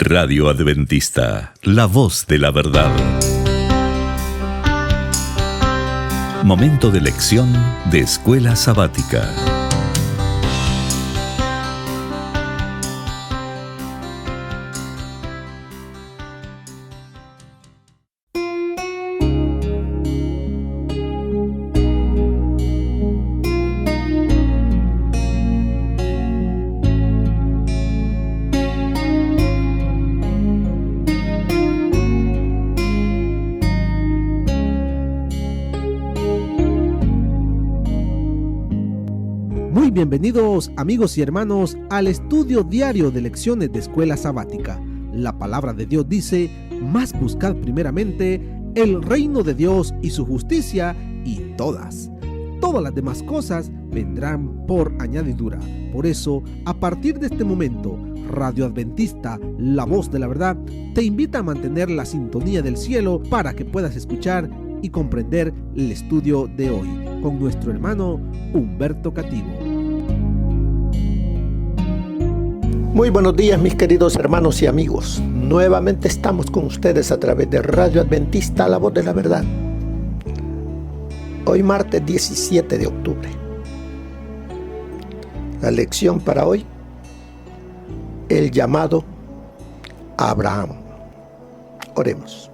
Radio Adventista, la voz de la verdad. Momento de lección de Escuela Sabática. Muy bienvenidos, amigos y hermanos, al estudio diario de lecciones de Escuela Sabática. La palabra de Dios dice: mas buscad primeramente el reino de Dios y su justicia, y todas las demás cosas vendrán por añadidura. Por eso, a partir de este momento, Radio Adventista, la voz de la verdad, te invita a mantener la sintonía del cielo para que puedas escuchar y comprender el estudio de hoy con nuestro hermano Humberto Cativo. Muy buenos días, mis queridos hermanos y amigos. Nuevamente estamos con ustedes a través de Radio Adventista, la voz de la verdad. Hoy martes 17 de octubre. La lección para hoy: el llamado a Abraham. Oremos.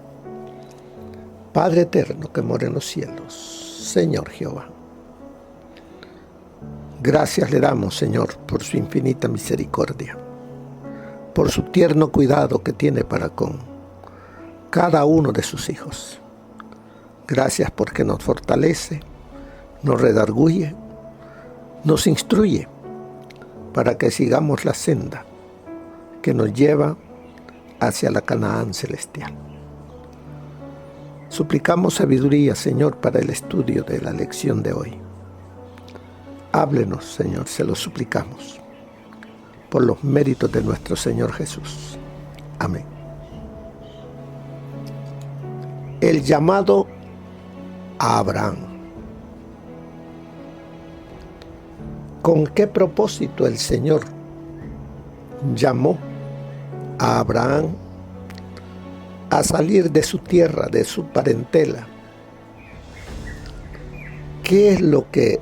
Padre eterno que mora en los cielos, Señor Jehová, gracias le damos, Señor, por su infinita misericordia, por su tierno cuidado que tiene para con cada uno de sus hijos. Gracias porque nos fortalece, nos redarguye, nos instruye para que sigamos la senda que nos lleva hacia la Canaán celestial. Suplicamos sabiduría, Señor, para el estudio de la lección de hoy. Háblenos, Señor, se lo suplicamos, por los méritos de nuestro Señor Jesús. Amén. El llamado a Abraham. ¿Con qué propósito el Señor llamó a Abraham a salir de su tierra, de su parentela? ¿Qué es lo que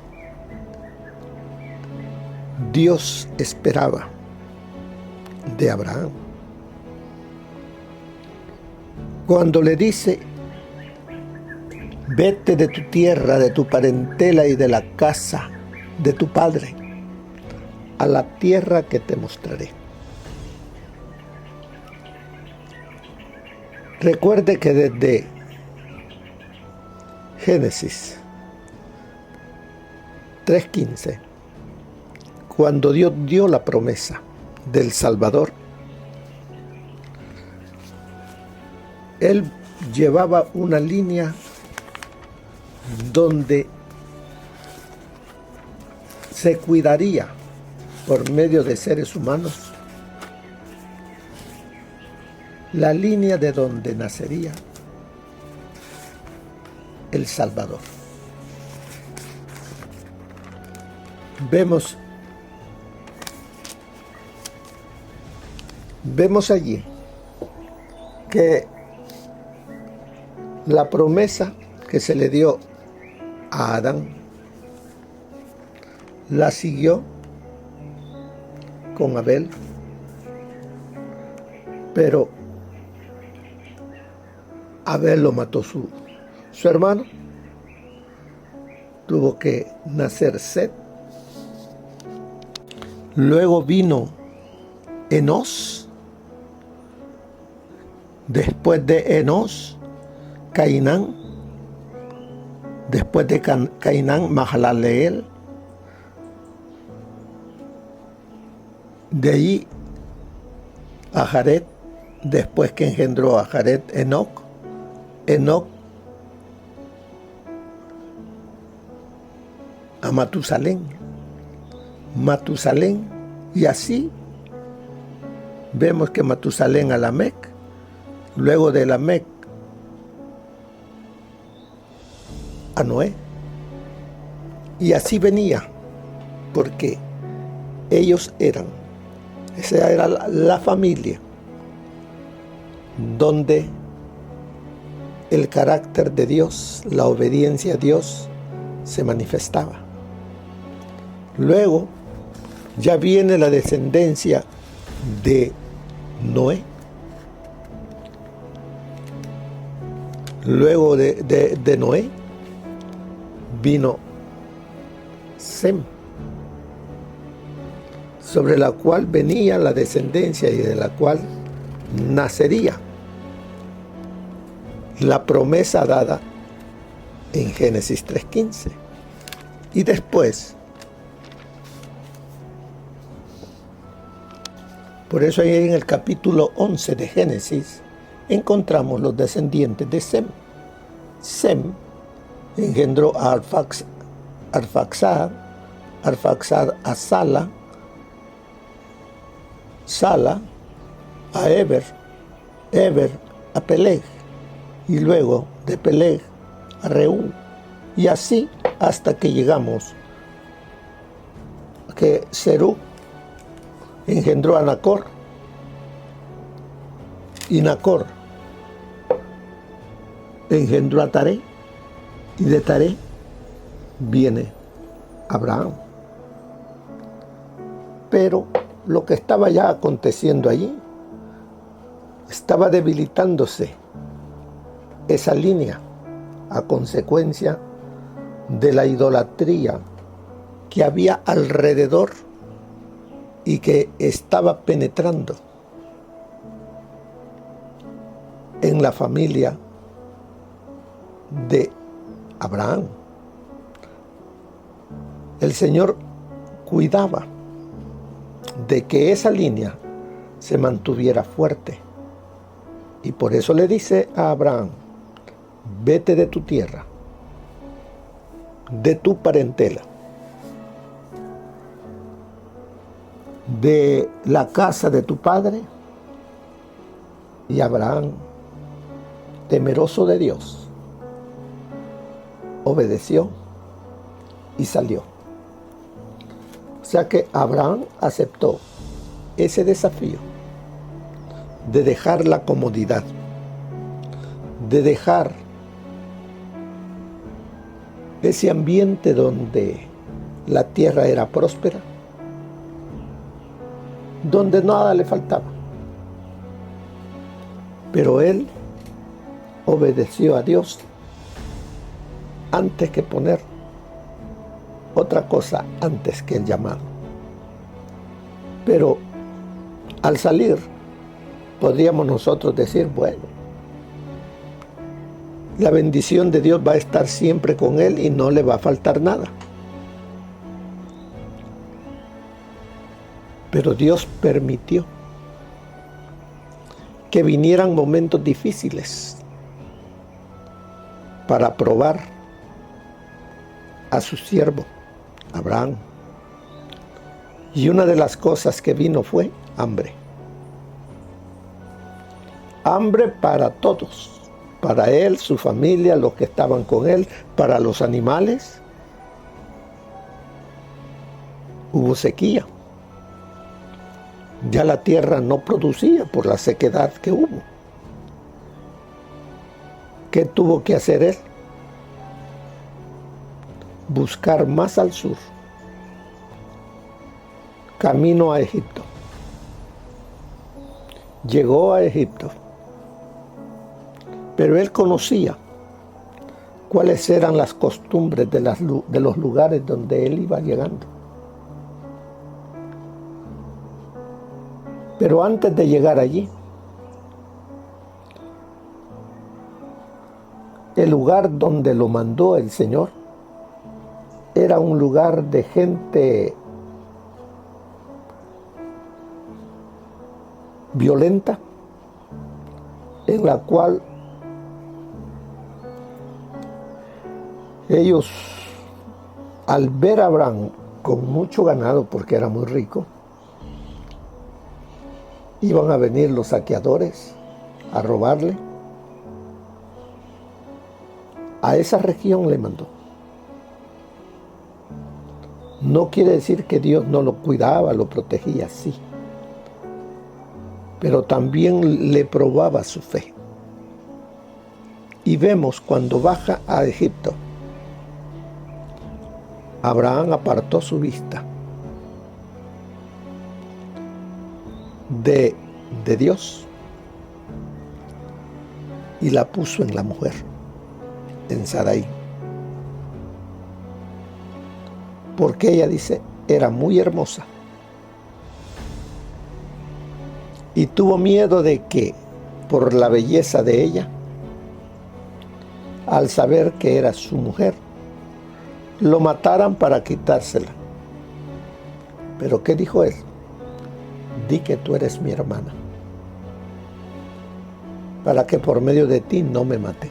Dios esperaba de Abraham? Cuando le dice: vete de tu tierra, de tu parentela y de la casa de tu padre, a la tierra que te mostraré. Recuerde que desde Génesis 3:15, cuando Dios dio la promesa del Salvador, Él llevaba una línea donde se cuidaría por medio de seres humanos la línea de donde nacería el Salvador. Vemos allí que la promesa que se le dio a Adán la siguió con Abel, pero Abel lo mató su hermano. Tuvo que nacer Set. Luego vino Enós. Después de Enós, Cainán. Después de Cainán, Mahalaleel. De ahí a Jared. Después que engendró a Jared, Enoc. Enoc a Matusalén. Matusalén, y así vemos que Matusalén a Lamec. Luego de Lamec a Noé. Y así venía, porque ellos esa era la familia donde el carácter de Dios, la obediencia a Dios, se manifestaba. Luego ya viene la descendencia de Noé. Luego de Noé vino Sem, sobre la cual venía la descendencia y de la cual nacería la promesa dada en Génesis 3:15. Y después, por eso ahí en el capítulo 11 de Génesis encontramos los descendientes de Sem. Sem engendró a Arfaxad a Sala, Sala a Eber a Peleg, y luego de Peleg a Reú, y así hasta que llegamos a que Serug engendró a Nacor, y Nacor engendró a Taré, y de Taré viene Abraham. Pero lo que estaba ya aconteciendo allí, estaba debilitándose esa línea a consecuencia de la idolatría que había alrededor y que estaba penetrando en la familia de Abraham. El Señor cuidaba de que esa línea se mantuviera fuerte, y por eso le dice a Abraham: vete de tu tierra, de tu parentela, de la casa de tu padre. Y Abraham, temeroso de Dios, obedeció y salió. O sea que Abraham aceptó ese desafío de dejar la comodidad, de dejar ese ambiente donde la tierra era próspera, donde nada le faltaba. Pero él obedeció a Dios antes que poner otra cosa antes que el llamado. Pero al salir, podríamos nosotros decir, bueno, la bendición de Dios va a estar siempre con él y no le va a faltar nada. Pero Dios permitió que vinieran momentos difíciles para probar a su siervo Abraham. Y una de las cosas que vino fue hambre. Hambre para todos, para él, su familia, los que estaban con él, para los animales. Hubo sequía. Ya la tierra no producía por la sequedad que hubo. ¿Qué tuvo que hacer él? Buscar más al sur, camino a Egipto. Llegó a Egipto, pero él conocía cuáles eran las costumbres de los lugares donde él iba llegando. Pero antes de llegar allí, el lugar donde lo mandó el Señor era un lugar de gente violenta, en la cual ellos, al ver a Abraham con mucho ganado, porque era muy rico, iban a venir los saqueadores a robarle. A esa región le mandó. No quiere decir que Dios no lo cuidaba, lo protegía, sí. pero también le probaba su fe. Y vemos cuando baja a Egipto, Abraham apartó su vista de Dios y la puso en la mujer, en Sarai. Porque ella dice, era muy hermosa. Y tuvo miedo de que, por la belleza de ella, al saber que era su mujer, lo mataran para quitársela. Pero ¿qué dijo él? Di que tú eres mi hermana, para que por medio de ti no me maten.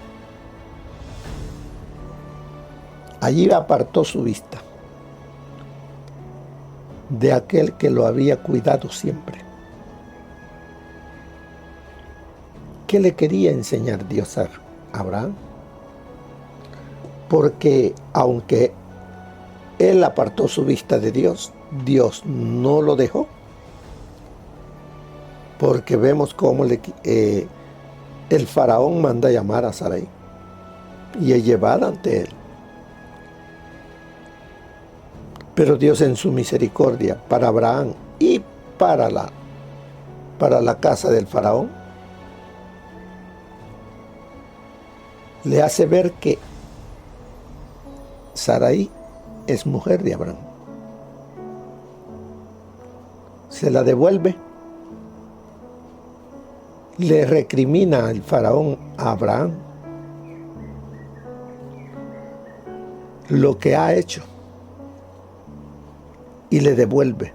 Allí apartó su vista de aquel que lo había cuidado siempre. ¿Qué le quería enseñar Dios a Abraham? Porque aunque él apartó su vista de Dios, Dios no lo dejó. Porque vemos cómo el faraón manda llamar a Sarai y es llevada ante él. Pero Dios en su misericordia para Abraham y para la casa del faraón, le hace ver que Sarai es mujer de Abraham. Se la devuelve, le recrimina al faraón a Abraham lo que ha hecho y le devuelve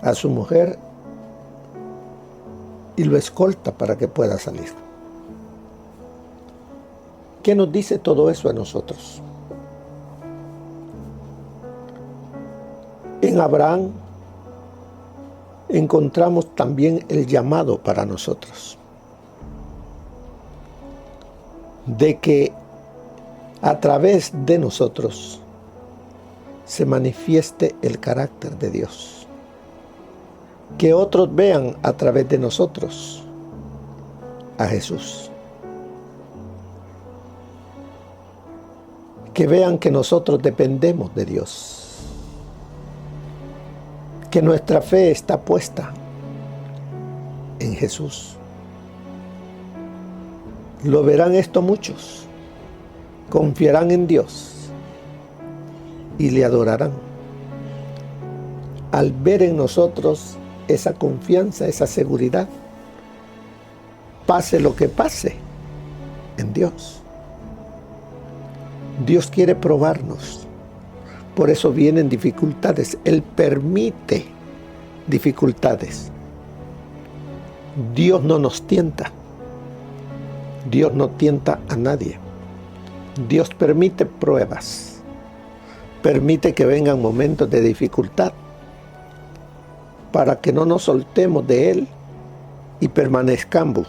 a su mujer y lo escolta para que pueda salir. ¿Qué nos dice todo eso a nosotros? En Abraham encontramos también el llamado para nosotros de que a través de nosotros se manifieste el carácter de Dios, que otros vean a través de nosotros a Jesús, que vean que nosotros dependemos de Dios, que nuestra fe está puesta en Jesús. Lo verán esto muchos, confiarán en Dios y le adorarán. Al ver en nosotros esa confianza, esa seguridad, pase lo que pase en Dios. Dios quiere probarnos. Por eso vienen dificultades. Él permite dificultades. Dios no nos tienta. Dios no tienta a nadie. Dios permite pruebas. Permite que vengan momentos de dificultad para que no nos soltemos de Él y permanezcamos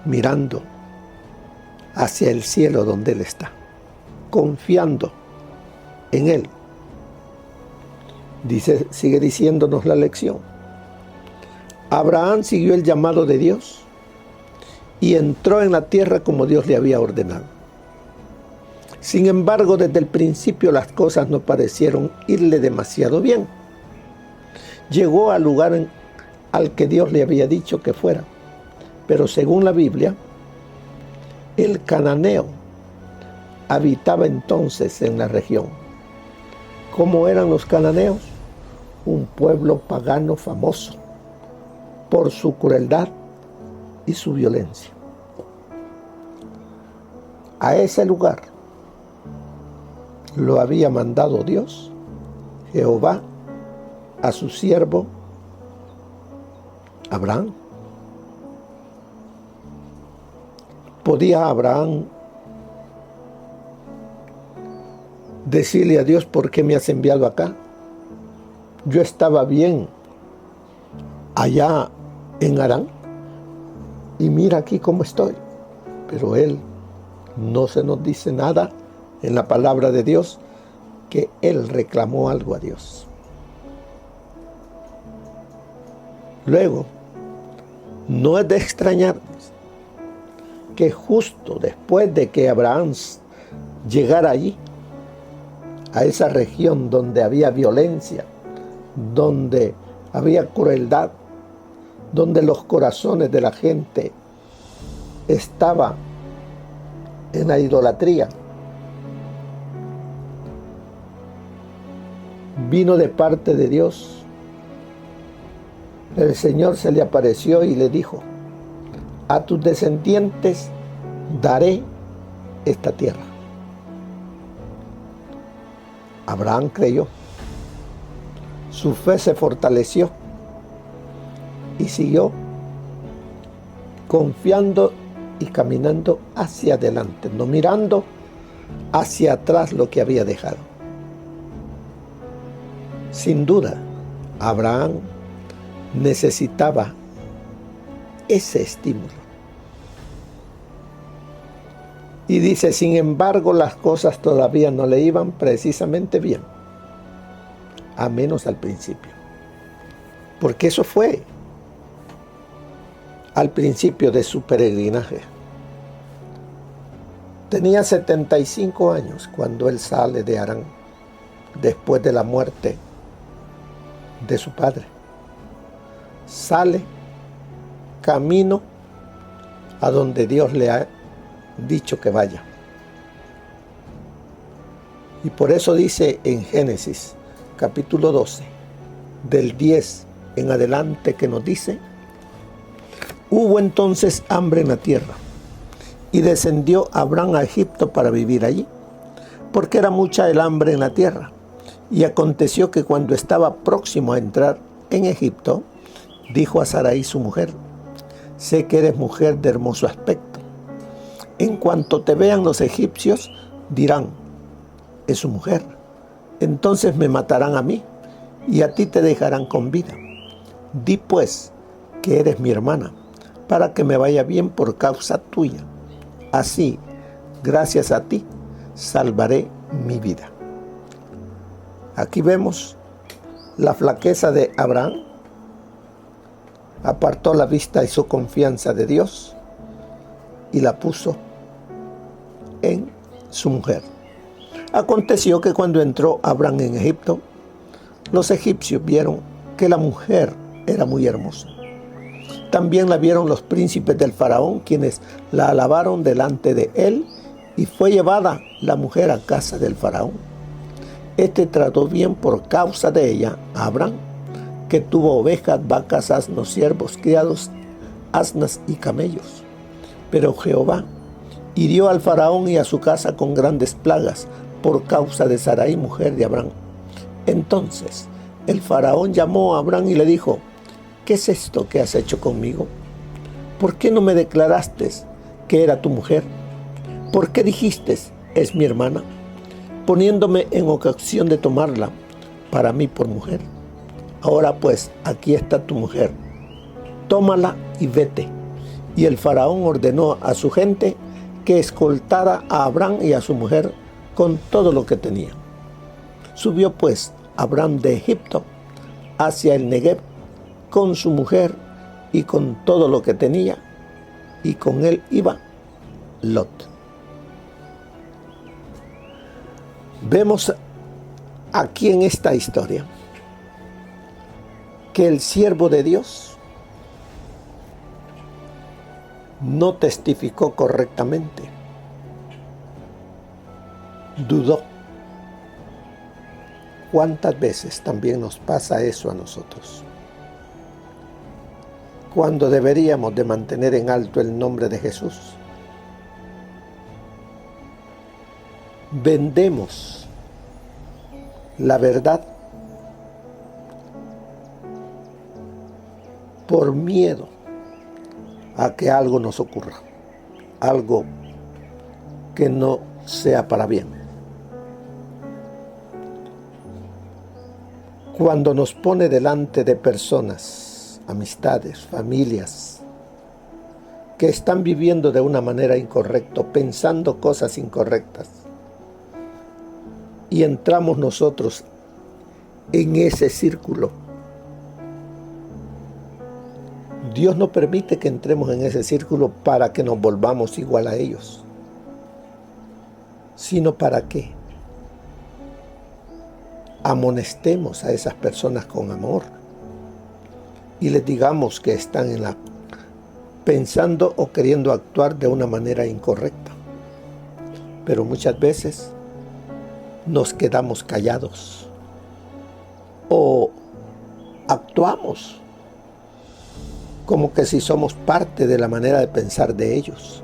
mirando hacia el cielo donde Él está, confiando en Él. Sigue diciéndonos la lección. Abraham siguió el llamado de Dios y entró en la tierra como Dios le había ordenado. Sin embargo, desde el principio las cosas no parecieron irle demasiado bien. Llegó al lugar al que Dios le había dicho que fuera, pero según la Biblia, el cananeo habitaba entonces en la región. ¿Cómo eran los cananeos? Un pueblo pagano famoso por su crueldad y su violencia. A ese lugar lo había mandado Dios, Jehová, a su siervo Abraham. ¿Podía Abraham decirle a Dios, ¿por qué me has enviado acá? Yo estaba bien allá en Harán y mira aquí cómo estoy. Pero él no se nos dice nada en la palabra de Dios que él reclamó algo a Dios. Luego, No es de extrañarnos que justo después de que Abraham llegara allí, a esa región donde había violencia, donde había crueldad, donde los corazones de la gente estaban en la idolatría, vino de parte de Dios. El Señor se le apareció y le dijo: a tus descendientes daré esta tierra. Abraham creyó, su fe se fortaleció y siguió confiando y caminando hacia adelante, no mirando hacia atrás lo que había dejado. Sin duda, Abraham necesitaba ese estímulo. Y dice: sin embargo, las cosas todavía no le iban precisamente bien, a menos al principio. Porque eso fue al principio de su peregrinaje. Tenía 75 años cuando él sale de Harán, después de la muerte de su padre. Sale camino a donde Dios le ha dicho que vaya. Y por eso dice en Génesis capítulo 12, del 10 en adelante, que nos dice: hubo entonces hambre en la tierra, y descendió Abraham a Egipto para vivir allí, porque era mucha el hambre en la tierra. Y aconteció que cuando estaba próximo a entrar en Egipto, dijo a Sarai su mujer: sé que eres mujer de hermoso aspecto. En cuanto te vean los egipcios, dirán: es su mujer. Entonces me matarán a mí, y a ti te dejarán con vida. Di pues que eres mi hermana, para que me vaya bien por causa tuya. Así, gracias a ti, salvaré mi vida. Aquí vemos la flaqueza de Abraham. Apartó la vista y su confianza de Dios y la puso en su mujer. Aconteció que cuando entró Abraham en Egipto, los egipcios vieron que la mujer era muy hermosa. También la vieron los príncipes del faraón, quienes la alabaron delante de él, y fue llevada la mujer a casa del faraón. Este trató bien por causa de ella a Abraham, que tuvo ovejas, vacas, asnos, siervos, criados, asnas y camellos. Pero Jehová hirió al faraón y a su casa con grandes plagas por causa de Sarai, mujer de Abraham. Entonces el faraón llamó a Abraham y le dijo: ¿qué es esto que has hecho conmigo? ¿Por qué no me declaraste que era tu mujer? ¿Por qué dijiste: es mi hermana?, poniéndome en ocasión de tomarla para mí por mujer. Ahora pues, aquí está tu mujer, tómala y vete. Y el faraón ordenó a su gente que escoltara a Abraham y a su mujer con todo lo que tenía. Subió pues Abraham de Egipto hacia el Negev con su mujer y con todo lo que tenía, y con él iba Lot. Vemos aquí en esta historia que el siervo de Dios no testificó correctamente, dudó. ¿Cuántas veces también nos pasa eso a nosotros? Cuando deberíamos de mantener en alto el nombre de Jesús, vendemos la verdad por miedo a que algo nos ocurra, algo que no sea para bien. Cuando nos pone delante de personas, amistades, familias, que están viviendo de una manera incorrecta, pensando cosas incorrectas, y entramos nosotros en ese círculo, Dios no permite que entremos en ese círculo para que nos volvamos igual a ellos, sino para que amonestemos a esas personas con amor y les digamos que están pensando o queriendo actuar de una manera incorrecta. Pero muchas veces nos quedamos callados o actuamos como que si somos parte de la manera de pensar de ellos.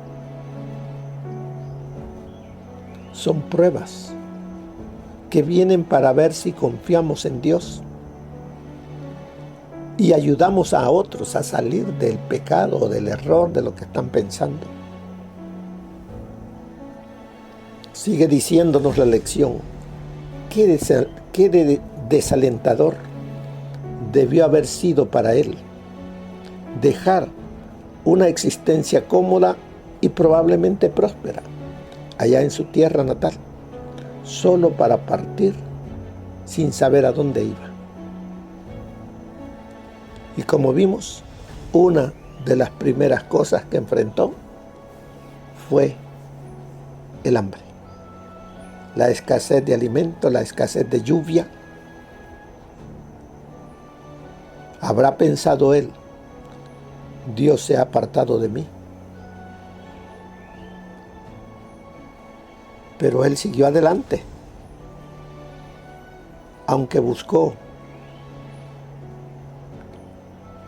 Son pruebas que vienen para ver si confiamos en Dios y ayudamos a otros a salir del pecado o del error de lo que están pensando. Sigue diciéndonos la lección. Qué desalentador debió haber sido para él dejar una existencia cómoda y probablemente próspera allá en su tierra natal, solo para partir sin saber a dónde iba. Y como vimos, una de las primeras cosas que enfrentó fue el hambre, la escasez de alimento, la escasez de lluvia. ¿Habrá pensado él, Dios se ha apartado de mí? Pero él siguió adelante, aunque buscó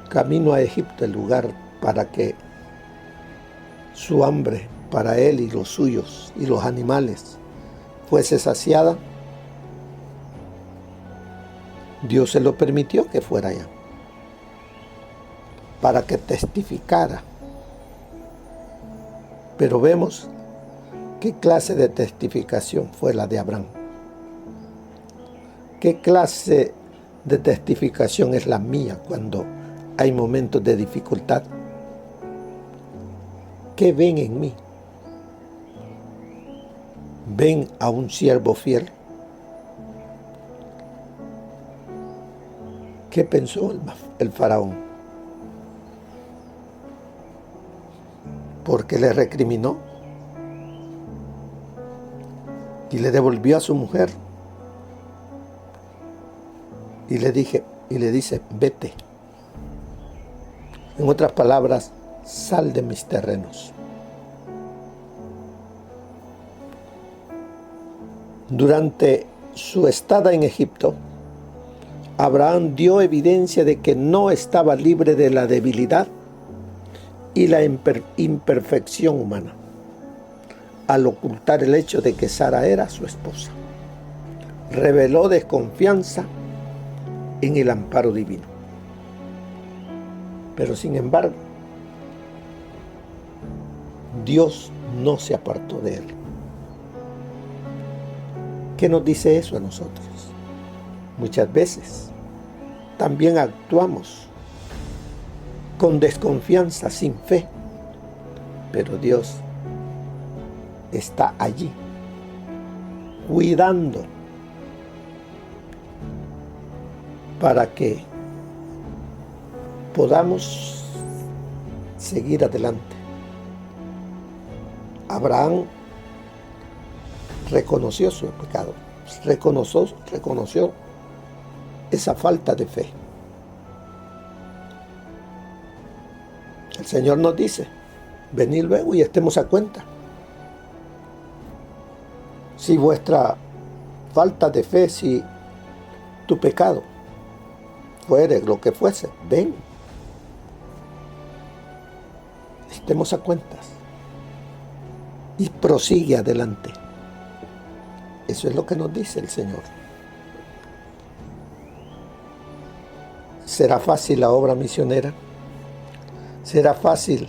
camino a Egipto, el lugar para que su hambre para él y los suyos y los animales fuese saciada. Dios se lo permitió que fuera allá para que testificara. Pero vemos qué clase de testificación fue la de Abraham. ¿Qué clase de testificación es la mía cuando hay momentos de dificultad? ¿Qué ven en mí? ¿Ven a un siervo fiel? ¿Qué pensó el faraón? Porque le recriminó y le devolvió a su mujer y le dice, vete. En otras palabras, sal de mis terrenos. Durante su estada en Egipto, Abraham dio evidencia de que no estaba libre de la debilidad y la imperfección humana, al ocultar el hecho de que Sara era su esposa. Reveló desconfianza en el amparo divino. Pero sin embargo, Dios no se apartó de él. ¿Qué nos dice eso a nosotros? Muchas veces también actuamos con desconfianza, sin fe, pero Dios está allí, cuidando para que podamos seguir adelante. Abraham reconoció su pecado, reconoció esa falta de fe. El Señor nos dice, venid luego y estemos a cuenta. Si vuestra falta de fe, si tu pecado fuere lo que fuese, ven. Estemos a cuentas. Y prosigue adelante. Eso es lo que nos dice el Señor. ¿Será fácil la obra misionera? ¿Será fácil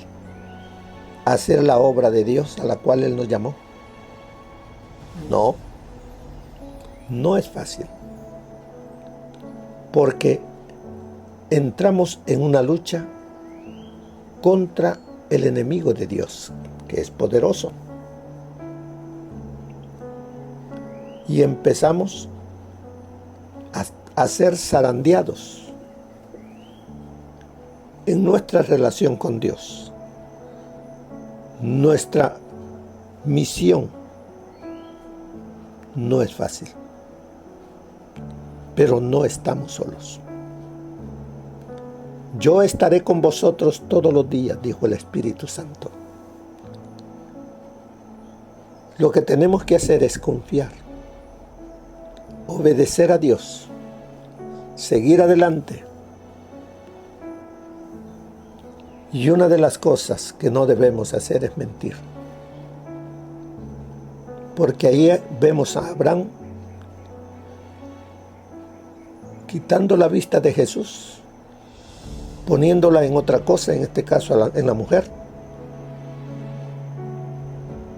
hacer la obra de Dios a la cual Él nos llamó? No, no es fácil. Porque entramos en una lucha contra el enemigo de Dios, que es poderoso. Y empezamos a ser zarandeados en nuestra relación con Dios. Nuestra misión no es fácil, pero no estamos solos. Yo estaré con vosotros todos los días, dijo el Espíritu Santo. Lo que tenemos que hacer es confiar, obedecer a Dios, seguir adelante. Y una de las cosas que no debemos hacer es mentir. Porque ahí vemos a Abraham quitando la vista de Jesús, poniéndola en otra cosa, en este caso en la mujer.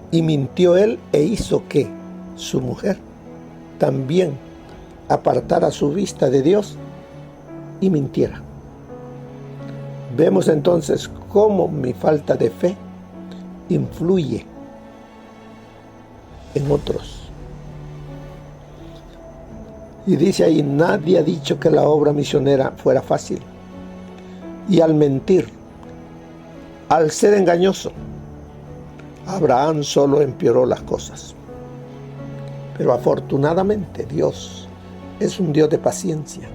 Y mintió él e hizo que su mujer también apartara su vista de Dios y mintiera. Vemos entonces cómo mi falta de fe influye en otros. Y dice ahí, nadie ha dicho que la obra misionera fuera fácil. Y al mentir, al ser engañoso, Abraham solo empeoró las cosas. Pero afortunadamente Dios es un Dios de paciencia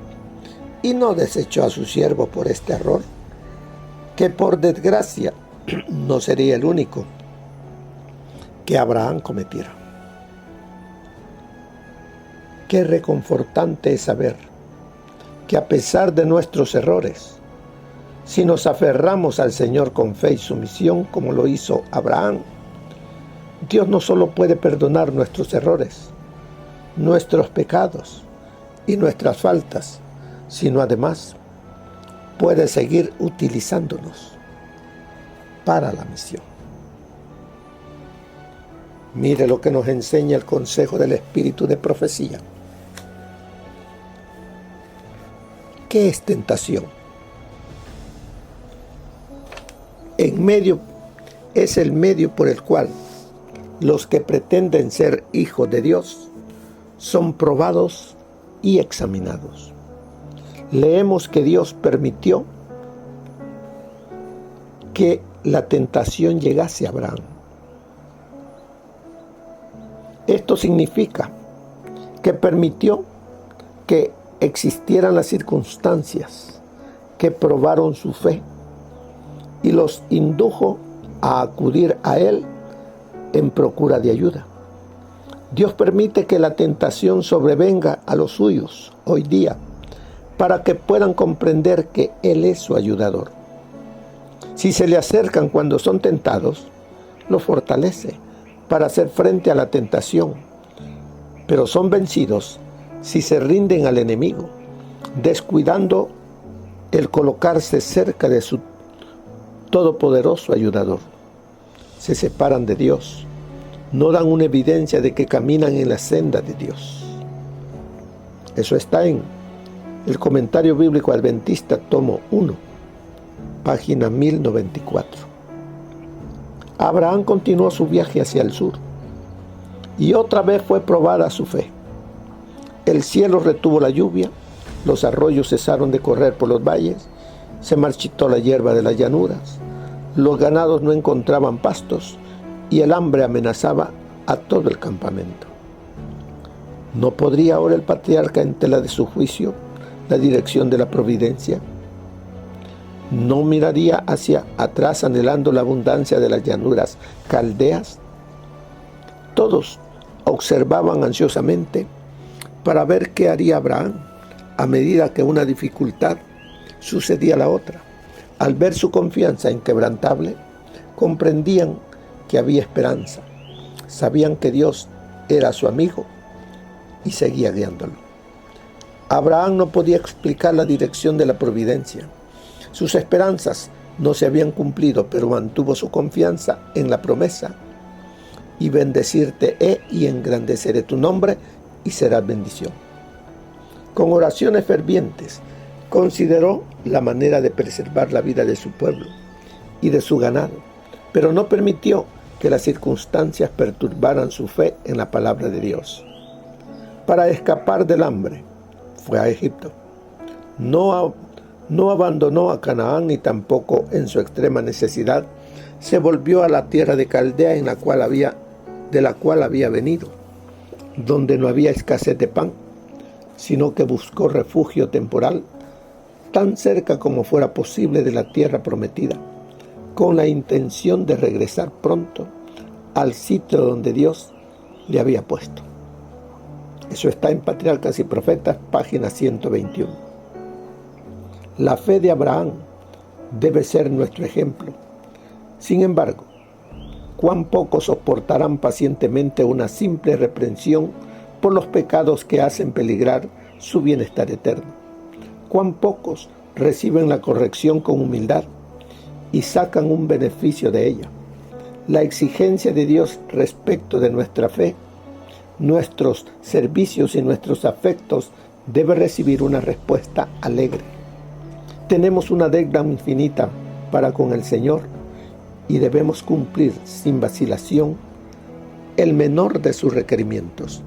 y no desechó a su siervo por este error, que por desgracia no sería el único que Abraham cometiera. Qué reconfortante es saber que a pesar de nuestros errores, si nos aferramos al Señor con fe y sumisión, como lo hizo Abraham, Dios no solo puede perdonar nuestros errores, nuestros pecados y nuestras faltas, sino además puede seguir utilizándonos para la misión. Mire lo que nos enseña el consejo del Espíritu de profecía. ¿Qué es tentación? Es el medio por el cual los que pretenden ser hijos de Dios son probados y examinados. Leemos que Dios permitió que la tentación llegase a Abraham. Esto significa que permitió que existieran las circunstancias que probaron su fe y los indujo a acudir a Él en procura de ayuda. Dios permite que la tentación sobrevenga a los suyos hoy día para que puedan comprender que Él es su ayudador. Si se le acercan cuando son tentados, lo fortalece para hacer frente a la tentación, pero son vencidos si se rinden al enemigo, descuidando el colocarse cerca de su todopoderoso ayudador. Se separan de Dios, no dan una evidencia de que caminan en la senda de Dios. Eso está en el Comentario Bíblico Adventista, tomo 1, página 1094. Abraham continuó su viaje hacia el sur y otra vez fue probada su fe. El cielo retuvo la lluvia, los arroyos cesaron de correr por los valles, se marchitó la hierba de las llanuras, los ganados no encontraban pastos y el hambre amenazaba a todo el campamento. ¿No podría ahora el patriarca, en tela de su juicio, la dirección de la providencia? ¿No miraría hacia atrás anhelando la abundancia de las llanuras caldeas? Todos observaban ansiosamente para ver qué haría Abraham a medida que una dificultad sucedía a la otra. Al ver su confianza inquebrantable, comprendían que había esperanza. Sabían que Dios era su amigo y seguía guiándolo. Abraham no podía explicar la dirección de la providencia. Sus esperanzas no se habían cumplido, pero mantuvo su confianza en la promesa. Y bendecirte he y engrandeceré tu nombre y serás bendición. Con oraciones fervientes, consideró la manera de preservar la vida de su pueblo y de su ganado, pero no permitió que las circunstancias perturbaran su fe en la palabra de Dios. Para escapar del hambre, fue a Egipto. No No abandonó a Canaán ni tampoco en su extrema necesidad se volvió a la tierra de Caldea de la cual había venido, donde no había escasez de pan, sino que buscó refugio temporal tan cerca como fuera posible de la tierra prometida, con la intención de regresar pronto al sitio donde Dios le había puesto. Eso está en Patriarcas y Profetas, página 121. La fe de Abraham debe ser nuestro ejemplo. Sin embargo, cuán pocos soportarán pacientemente una simple reprensión por los pecados que hacen peligrar su bienestar eterno. Cuán pocos reciben la corrección con humildad y sacan un beneficio de ella. La exigencia de Dios respecto de nuestra fe, nuestros servicios y nuestros afectos debe recibir una respuesta alegre. Tenemos una deuda infinita para con el Señor y debemos cumplir sin vacilación el menor de sus requerimientos.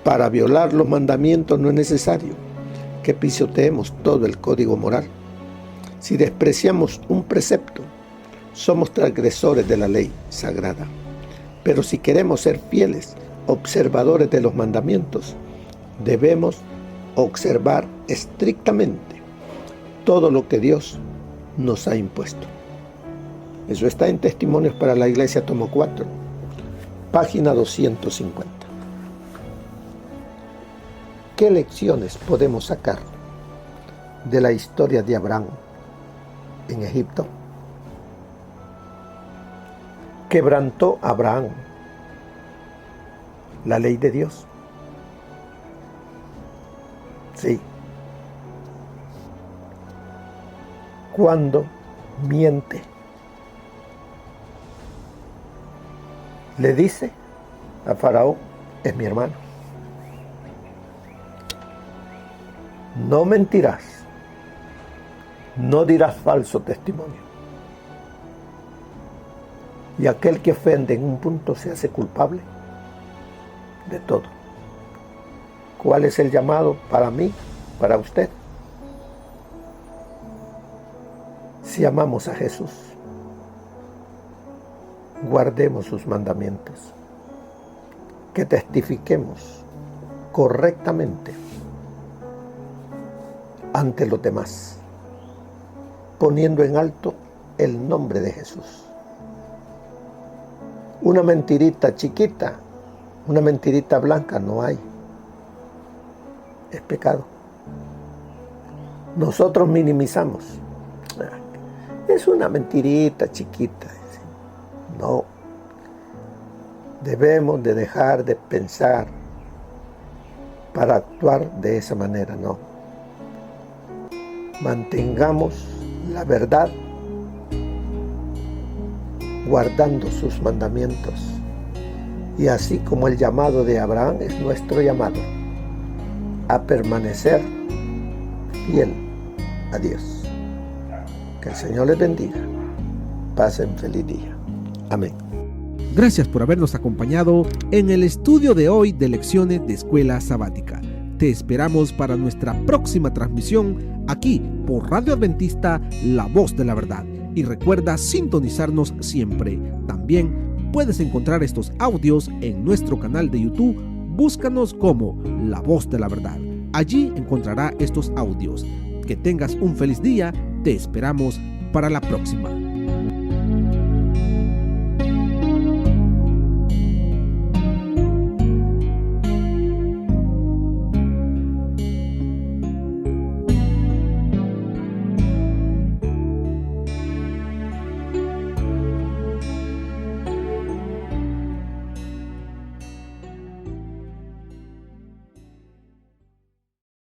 Para violar los mandamientos no es necesario que pisoteemos todo el código moral. Si despreciamos un precepto, somos transgresores de la ley sagrada. Pero si queremos ser fieles observadores de los mandamientos, debemos observar estrictamente todo lo que Dios nos ha impuesto. Eso está en Testimonios para la Iglesia, tomo 4, página 250. ¿Qué lecciones podemos sacar de la historia de Abraham en Egipto? ¿Quebrantó Abraham la ley de Dios? Sí. Cuando miente, le dice a Faraón: es mi hermano. No mentirás, no dirás falso testimonio. Y aquel que ofende en un punto se hace culpable de todo. ¿Cuál es el llamado para mí, para usted? Si amamos a Jesús, guardemos sus mandamientos, que testifiquemos correctamente ante los demás, poniendo en alto el nombre de Jesús. Una mentirita chiquita, una mentirita blanca no hay. Es pecado. Nosotros minimizamos. Es una mentirita chiquita. No. Debemos de dejar de pensar para actuar de esa manera, no. Mantengamos la verdad guardando sus mandamientos. Y así como el llamado de Abraham es nuestro llamado a permanecer fiel a Dios. Que el Señor les bendiga. Pasen feliz día. Amén. Gracias por habernos acompañado en el estudio de hoy de Lecciones de Escuela Sabática. Te esperamos para nuestra próxima transmisión aquí por Radio Adventista, La Voz de la Verdad. Y recuerda sintonizarnos siempre. También puedes encontrar estos audios en nuestro canal de YouTube. Búscanos como La Voz de la Verdad. Allí encontrará estos audios. Que tengas un feliz día. Te esperamos para la próxima.